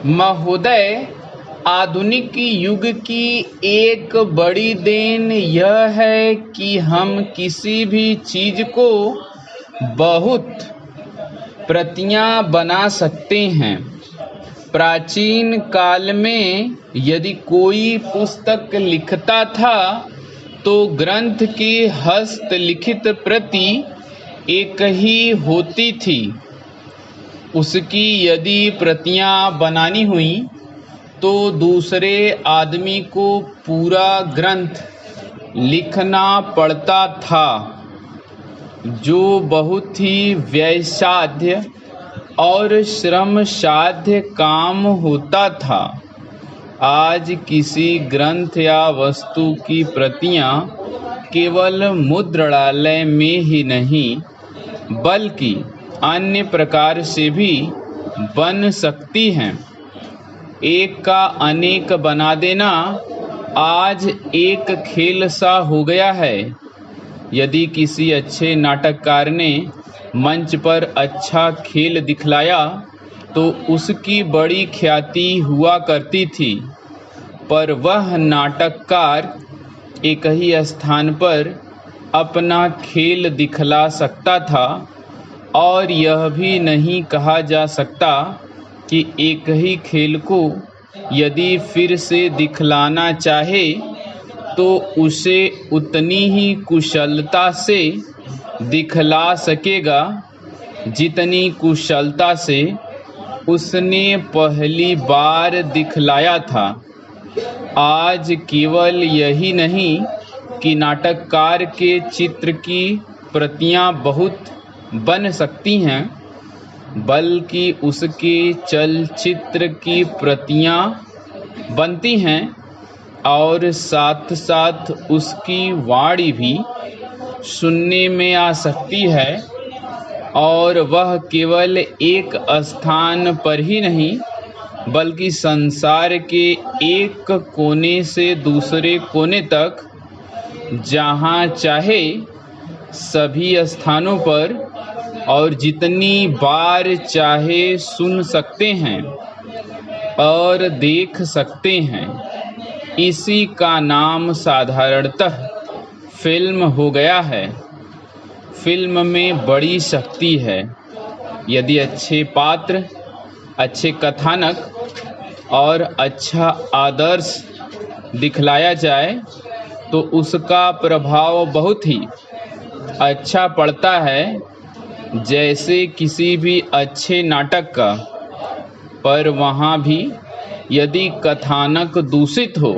महोदय, आधुनिक युग की एक बड़ी देन यह है कि हम किसी भी चीज को बहुत प्रतियां बना सकते हैं। प्राचीन काल में यदि कोई पुस्तक लिखता था तो ग्रंथ की हस्तलिखित प्रति एक ही होती थी। उसकी यदि प्रतियां बनानी हुई तो दूसरे आदमी को पूरा ग्रंथ लिखना पड़ता था, जो बहुत ही व्ययसाध्य और श्रमसाध्य काम होता था। आज किसी ग्रंथ या वस्तु की प्रतियां केवल मुद्रणालय में ही नहीं बल्कि अन्य प्रकार से भी बन सकती हैं। एक का अनेक बना देना आज एक खेल सा हो गया है। यदि किसी अच्छे नाटककार ने मंच पर अच्छा खेल दिखलाया तो उसकी बड़ी ख्याति हुआ करती थी, पर वह नाटककार एक ही स्थान पर अपना खेल दिखला सकता था और यह भी नहीं कहा जा सकता कि एक ही खेल को यदि फिर से दिखलाना चाहे तो उसे उतनी ही कुशलता से दिखला सकेगा जितनी कुशलता से उसने पहली बार दिखलाया था। आज केवल यही नहीं कि नाटककार के चित्र की प्रतियां बहुत बन सकती हैं, बल्कि उसके चलचित्र की प्रतियां बनती हैं और साथ साथ उसकी वाणी भी सुनने में आ सकती है, और वह केवल एक स्थान पर ही नहीं बल्कि संसार के एक कोने से दूसरे कोने तक जहाँ चाहे सभी स्थानों पर और जितनी बार चाहे सुन सकते हैं और देख सकते हैं। इसी का नाम साधारणतः फिल्म हो गया है। फिल्म में बड़ी शक्ति है। यदि अच्छे पात्र, अच्छे कथानक और अच्छा आदर्श दिखलाया जाए तो उसका प्रभाव बहुत ही अच्छा पड़ता है, जैसे किसी भी अच्छे नाटक का। पर वहाँ भी यदि कथानक दूषित हो,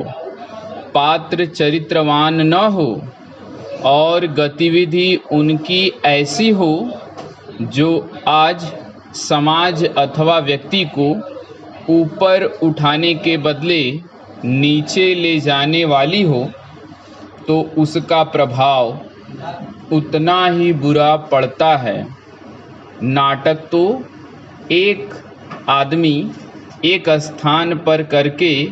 पात्र चरित्रवान न हो और गतिविधि उनकी ऐसी हो जो आज समाज अथवा व्यक्ति को ऊपर उठाने के बदले नीचे ले जाने वाली हो, तो उसका प्रभाव उतना ही बुरा पड़ता है। नाटक तो एक आदमी एक स्थान पर करके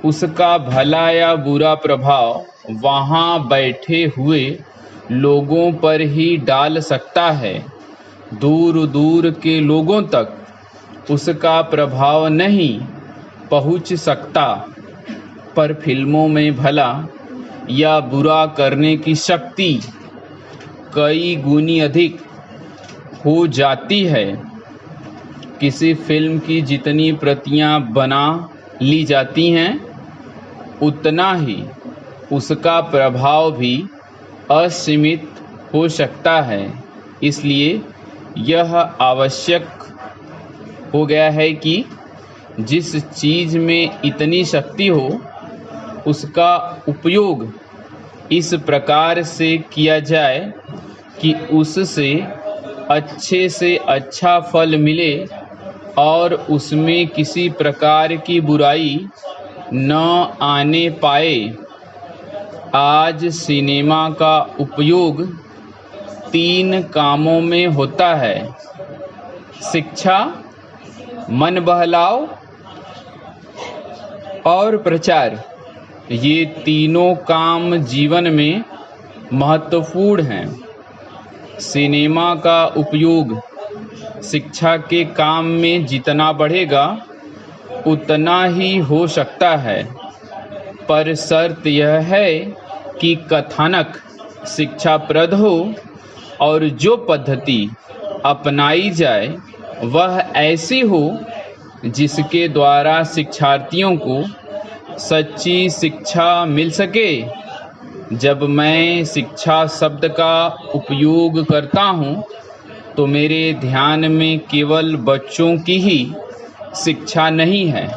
उसका भला या बुरा प्रभाव वहाँ बैठे हुए लोगों पर ही डाल सकता है। दूर दूर के लोगों तक उसका प्रभाव नहीं पहुँच सकता, पर फिल्मों में भला या बुरा करने की शक्ति कई गुनी अधिक हो जाती है। किसी फिल्म की जितनी प्रतियां बना ली जाती हैं, उतना ही उसका प्रभाव भी असीमित हो सकता है। इसलिए यह आवश्यक हो गया है कि जिस चीज़ में इतनी शक्ति हो, उसका उपयोग इस प्रकार से किया जाए कि उससे अच्छे से अच्छा फल मिले और उसमें किसी प्रकार की बुराई न आने पाए। आज सिनेमा का उपयोग 3 कामों में होता है: शिक्षा, मन बहलाव और प्रचार। ये तीनों काम जीवन में महत्वपूर्ण हैं। सिनेमा का उपयोग शिक्षा के काम में जितना बढ़ेगा, उतना ही हो सकता है, पर शर्त यह है कि कथानक शिक्षाप्रद हो और जो पद्धति अपनाई जाए वह ऐसी हो जिसके द्वारा शिक्षार्थियों को सच्ची शिक्षा मिल सके। जब मैं शिक्षा शब्द का उपयोग करता हूँ तो मेरे ध्यान में केवल बच्चों की ही शिक्षा नहीं है,